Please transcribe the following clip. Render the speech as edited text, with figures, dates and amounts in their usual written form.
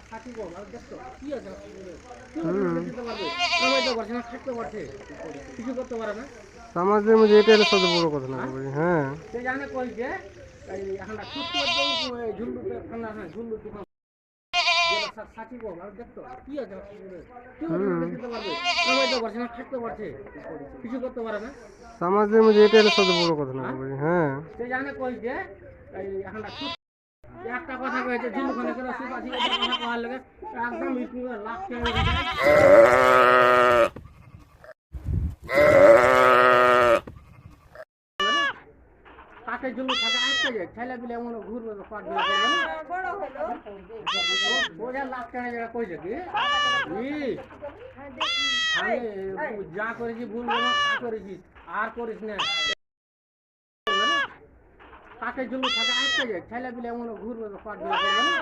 সাথী কম আর দেখছো কি আছে কি দিতে পারবে কামাইতে পারছে না খাটতে পারছে কিছু করতে পারে না সমাজের মধ্যে এটা হলো সবচেয়ে বড় কথা না ভাই। হ্যাঁ সে জানে কই যে এই এখন ছুটি ঝুন্ডুতে ঠান্ডা না ঝুন্ডু সাথী কম আর দেখছো কি আছে কি দিতে পারবে কামাইতে পারছে না খাটতে পারছে কিছু করতে পারে না সমাজের মধ্যে এটা হলো সবচেয়ে বড় কথা না ভাই। হ্যাঁ সে জানে কই যে এই এখন একটা কথা কয়েছে ঝুন্ডুখানে করে সুপাশি কথা কওয়ার লাগে একদম ইউটিউবে লাখ টাকা কাকে জমি থাকে আসতে যায় ছেলে পিলে এমন ঘুরবে তো পাট দিয়ে করবে না বোঝা লাখ টাকা জায়গা কইছে কি আমি যা করেছি ভুল বলো তা করেছি আর করিস না কাকে জমি থাকে আসতে যায় ছেলে পিলে এমন ঘুরবে তো পাট দিয়ে করবে না